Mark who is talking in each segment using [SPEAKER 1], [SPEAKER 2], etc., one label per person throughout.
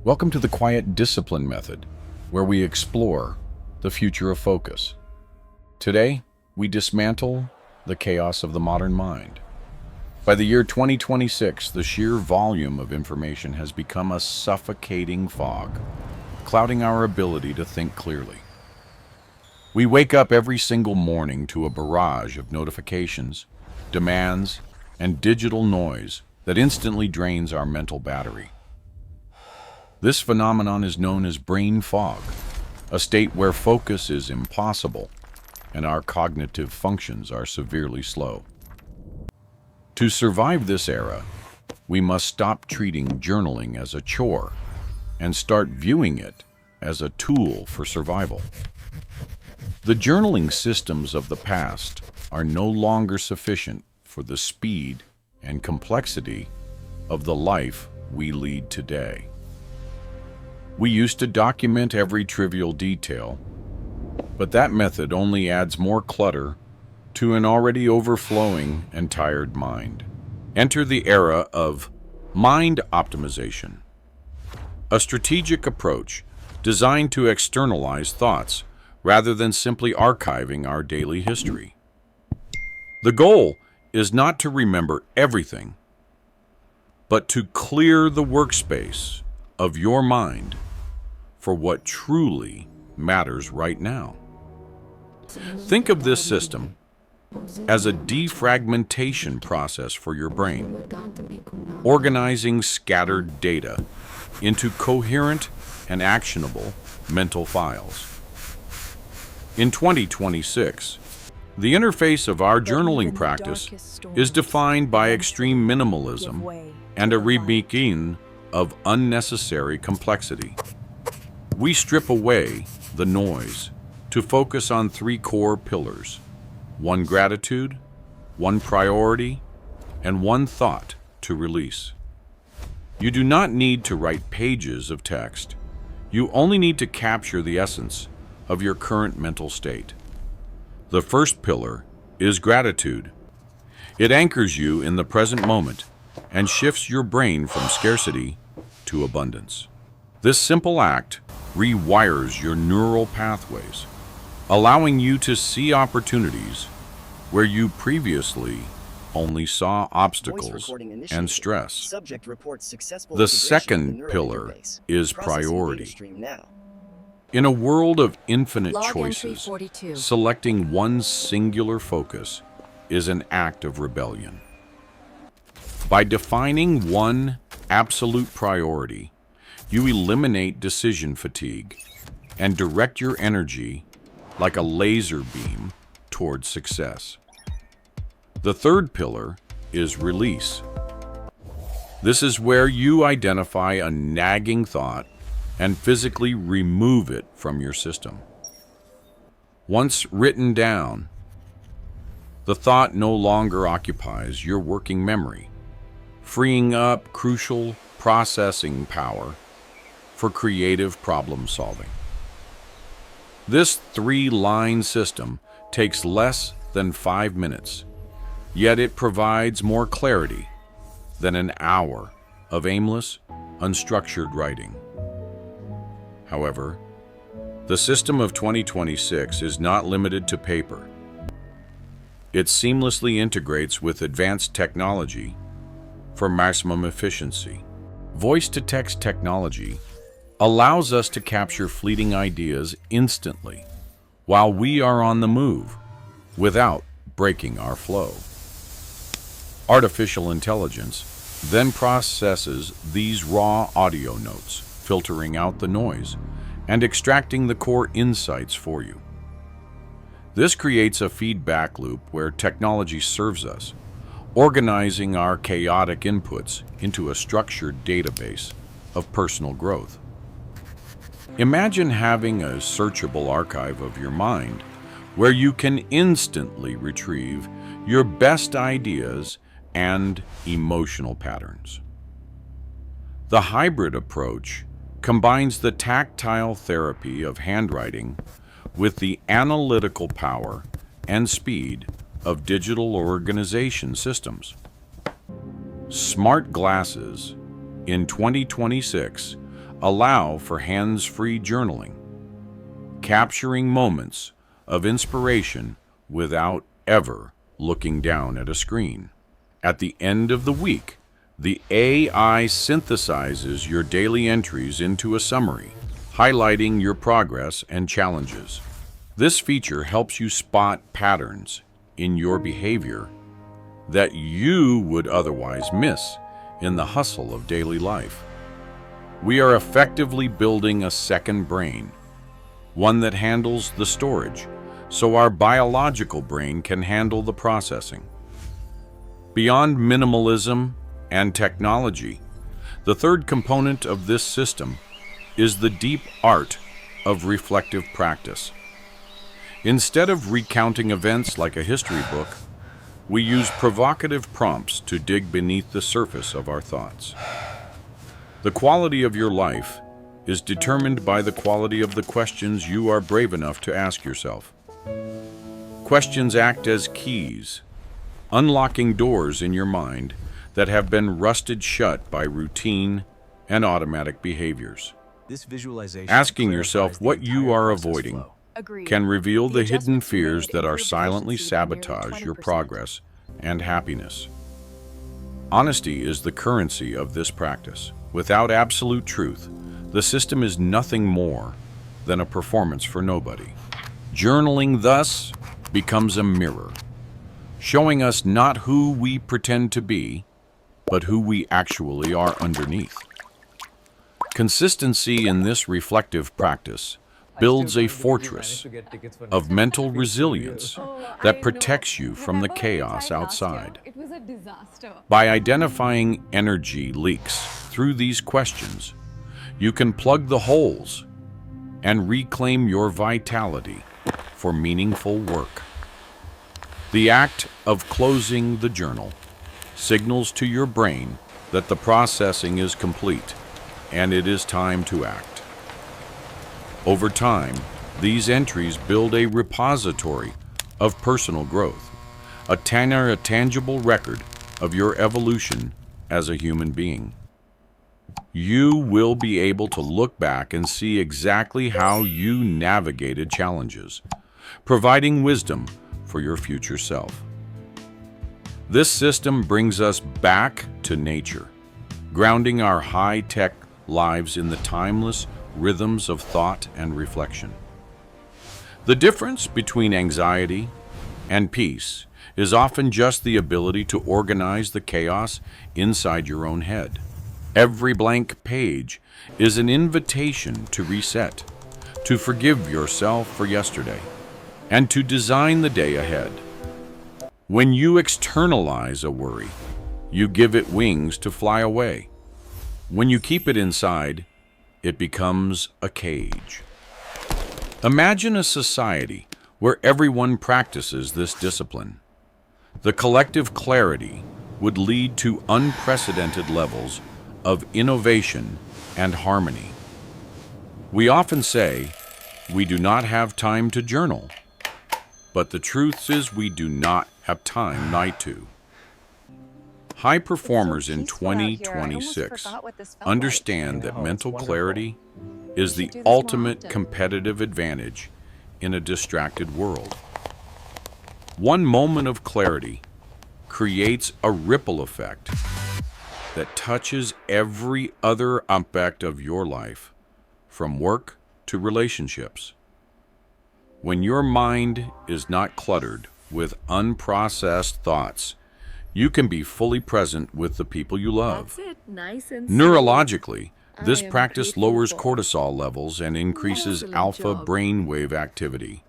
[SPEAKER 1] Welcome to the Quiet Discipline Method, where we explore the future of focus. Today, we dismantle the chaos of the modern mind. By the year 2026, the sheer volume of information has become a suffocating fog, clouding our ability to think clearly. We wake up every single morning to a barrage of notifications, demands, and digital noise that instantly drains our mental battery. This phenomenon is known as brain fog, a state where focus is impossible and our cognitive functions are severely slow. To survive this era, we must stop treating journaling as a chore and start viewing it as a tool for survival. The journaling systems of the past are no longer sufficient for the speed and complexity of the life we lead today. We used to document every trivial detail, but that method only adds more clutter to an already overflowing and tired mind. Enter the era of mind optimization, a strategic approach designed to externalize thoughts rather than simply archiving our daily history. The goal is not to remember everything, but to clear the workspace of your mind for what truly matters right now. Think of this system as a defragmentation process for your brain, organizing scattered data into coherent and actionable mental files. In 2026, the interface of our journaling practice is defined by extreme minimalism and a remaking of unnecessary complexity. We strip away the noise to focus on three core pillars: one gratitude, one priority, and one thought to release. You do not need to write pages of text. You only need to capture the essence of your current mental state. The first pillar is gratitude. It anchors you in the present moment and shifts your brain from scarcity to abundance. This simple act rewires your neural pathways, allowing you to see opportunities where you previously only saw obstacles and stress. The second pillar is priority. In a world of infinite choices, selecting one singular focus is an act of rebellion. By defining one absolute priority, you eliminate decision fatigue and direct your energy like a laser beam towards success. The third pillar is release. This is where you identify a nagging thought and physically remove it from your system. Once written down, the thought no longer occupies your working memory, freeing up crucial processing power for creative problem solving. This three-line system takes less than 5 minutes, yet it provides more clarity than an hour of aimless, unstructured writing. However, the system of 2026 is not limited to paper. It seamlessly integrates with advanced technology for maximum efficiency. Voice-to-text technology allows us to capture fleeting ideas instantly while we are on the move without breaking our flow. Artificial intelligence then processes these raw audio notes, filtering out the noise and extracting the core insights for you. This creates a feedback loop where technology serves us, organizing our chaotic inputs into a structured database of personal growth. Imagine having a searchable archive of your mind where you can instantly retrieve your best ideas and emotional patterns. The hybrid approach combines the tactile therapy of handwriting with the analytical power and speed of digital organization systems. Smart glasses in 2026 allow for hands-free journaling, capturing moments of inspiration without ever looking down at a screen. At the end of the week, the AI synthesizes your daily entries into a summary, highlighting your progress and challenges. This feature helps you spot patterns in your behavior that you would otherwise miss in the hustle of daily life. We are effectively building a second brain, one that handles the storage, so our biological brain can handle the processing. Beyond minimalism and technology, the third component of this system is the deep art of reflective practice. Instead of recounting events like a history book, we use provocative prompts to dig beneath the surface of our thoughts. The quality of your life is determined by the quality of the questions you are brave enough to ask yourself. Questions act as keys, unlocking doors in your mind that have been rusted shut by routine and automatic behaviors. Asking yourself what you are avoiding can reveal the hidden fears that are silently sabotage your progress and happiness. Honesty is the currency of this practice. Without absolute truth, the system is nothing more than a performance for nobody. Journaling thus becomes a mirror, showing us not who we pretend to be, but who we actually are underneath. Consistency in this reflective practice builds a fortress of mental resilience that protects you from the chaos outside.
[SPEAKER 2] It was a disaster.
[SPEAKER 1] By identifying energy leaks through these questions, you can plug the holes and reclaim your vitality for meaningful work. The act of closing the journal signals to your brain that the processing is complete and it is time to act. Over time, these entries build a repository of personal growth, a tangible record of your evolution as a human being. You will be able to look back and see exactly how you navigated challenges, providing wisdom for your future self. This system brings us back to nature, grounding our high-tech lives in the timeless rhythms of thought and reflection. The difference between anxiety and peace is often just the ability to organize the chaos inside your own head. Every blank page is an invitation to reset, to forgive yourself for yesterday, and to design the day ahead. When you externalize a worry, you give it wings to fly away. When you keep it inside, it becomes a cage. Imagine a society where everyone practices this discipline. The collective clarity would lead to unprecedented levels of innovation and harmony. We often say, we do not have time to journal, but the truth is we do not have time not to. High performers in 2026 understand that mental clarity is the ultimate competitive advantage in a distracted world. One moment of clarity creates a ripple effect that touches every other aspect of your life, from work to relationships. When your mind is not cluttered with unprocessed thoughts, you can be fully present with the people you love.
[SPEAKER 2] That's it. Nice and
[SPEAKER 1] Neurologically, this
[SPEAKER 2] I am
[SPEAKER 1] practice
[SPEAKER 2] grateful
[SPEAKER 1] lowers
[SPEAKER 2] for-
[SPEAKER 1] cortisol levels and increases
[SPEAKER 2] Excellent
[SPEAKER 1] alpha
[SPEAKER 2] job.
[SPEAKER 1] brainwave activity,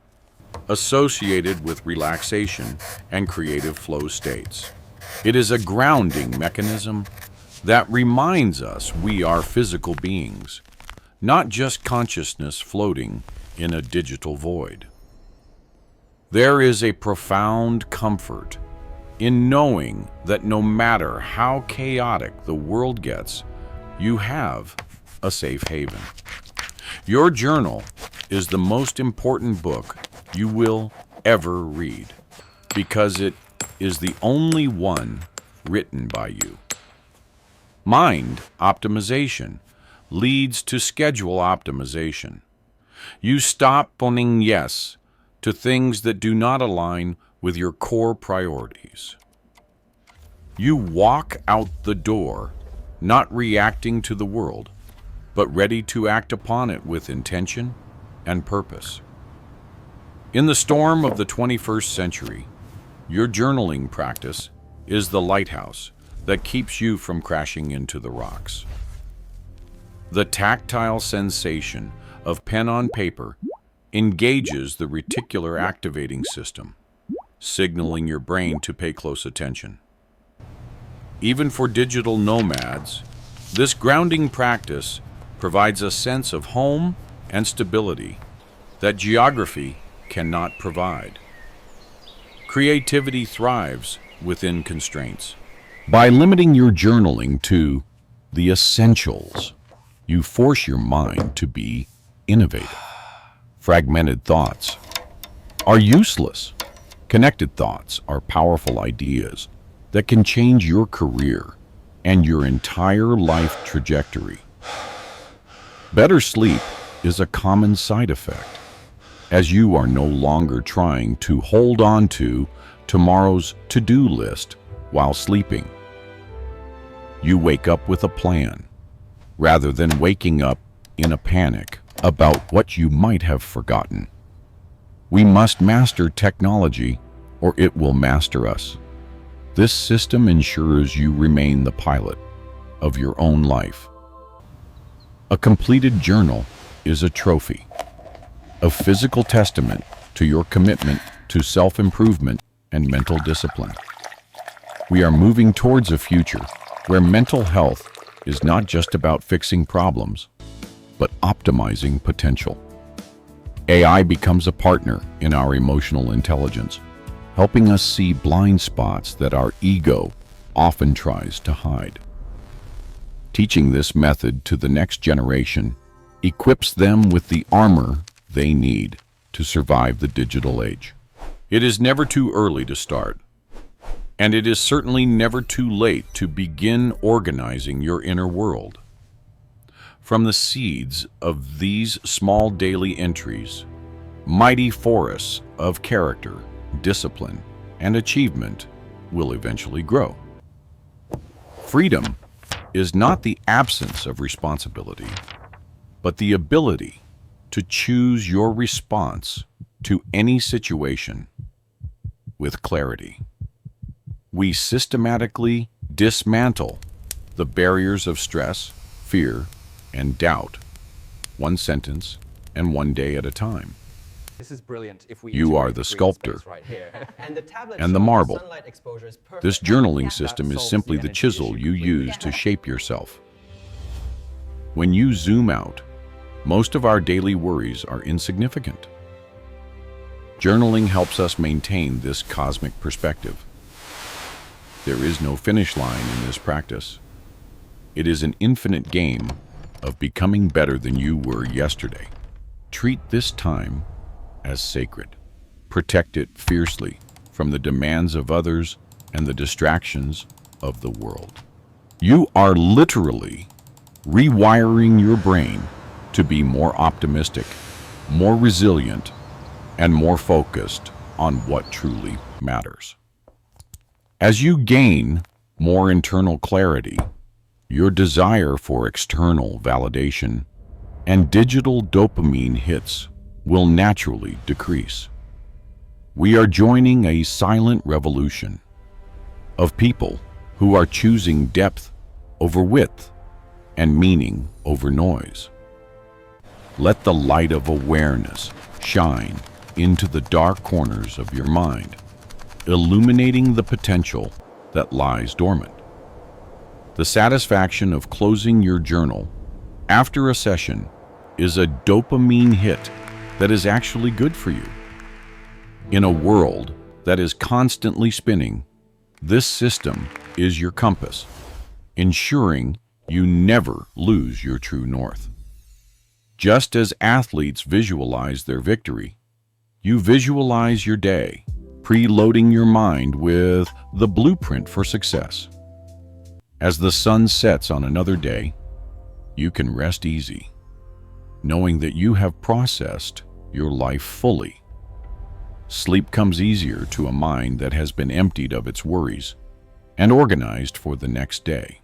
[SPEAKER 1] associated with relaxation and creative flow states. It is a grounding mechanism that reminds us we are physical beings, not just consciousness floating in a digital void. There is a profound comfort in knowing that no matter how chaotic the world gets, you have a safe haven. Your journal is the most important book you will ever read because it is the only one written by you. Mind optimization leads to schedule optimization. You stop phoning yes to things that do not align with your core priorities. You walk out the door, not reacting to the world, but ready to act upon it with intention and purpose. In the storm of the 21st century, your journaling practice is the lighthouse that keeps you from crashing into the rocks. The tactile sensation of pen on paper engages the reticular activating system, signaling your brain to pay close attention. Even for digital nomads, this grounding practice provides a sense of home and stability that geography cannot provide. Creativity thrives within constraints. By limiting your journaling to the essentials, you force your mind to be innovative. Fragmented thoughts are useless. Connected thoughts are powerful ideas that can change your career and your entire life trajectory. Better sleep is a common side effect, as you are no longer trying to hold on to tomorrow's to-do list while sleeping. You wake up with a plan, rather than waking up in a panic about what you might have forgotten. We must master technology, or it will master us. This system ensures you remain the pilot of your own life. A completed journal is a trophy, a physical testament to your commitment to self-improvement and mental discipline. We are moving towards a future where mental health is not just about fixing problems, but optimizing potential. AI becomes a partner in our emotional intelligence, helping us see blind spots that our ego often tries to hide. Teaching this method to the next generation equips them with the armor they need to survive the digital age. It is never too early to start, and it is certainly never too late to begin organizing your inner world. From the seeds of these small daily entries, mighty forests of character, discipline, and achievement will eventually grow. Freedom is not the absence of responsibility, but the ability to choose your response to any situation with clarity. We systematically dismantle the barriers of stress, fear, and doubt, one sentence and one day at a time.
[SPEAKER 3] This is brilliant. If we
[SPEAKER 1] You are
[SPEAKER 3] integrate
[SPEAKER 1] the
[SPEAKER 3] green
[SPEAKER 1] sculptor
[SPEAKER 3] space right here.
[SPEAKER 1] and the marble.
[SPEAKER 3] Sunlight exposure is perfect.
[SPEAKER 1] This journaling system
[SPEAKER 3] That
[SPEAKER 1] is
[SPEAKER 3] solves
[SPEAKER 1] simply
[SPEAKER 3] the
[SPEAKER 1] the
[SPEAKER 3] energy
[SPEAKER 1] chisel
[SPEAKER 3] issue
[SPEAKER 1] you
[SPEAKER 3] completely.
[SPEAKER 1] use to shape yourself. When you zoom out, most of our daily worries are insignificant. Journaling helps us maintain this cosmic perspective. There is no finish line in this practice. It is an infinite game of becoming better than you were yesterday. Treat this time as sacred. Protect it fiercely from the demands of others and the distractions of the world. You are literally rewiring your brain to be more optimistic, more resilient, and more focused on what truly matters. As you gain more internal clarity, your desire for external validation and digital dopamine hits will naturally decrease. We are joining a silent revolution of people who are choosing depth over width and meaning over noise. Let the light of awareness shine into the dark corners of your mind, illuminating the potential that lies dormant. The satisfaction of closing your journal after a session is a dopamine hit that is actually good for you. In a world that is constantly spinning, this system is your compass, ensuring you never lose your true north. Just as athletes visualize their victory, you visualize your day, preloading your mind with the blueprint for success. As the sun sets on another day, you can rest easy, knowing that you have processed your life fully. Sleep comes easier to a mind that has been emptied of its worries and organized for the next day.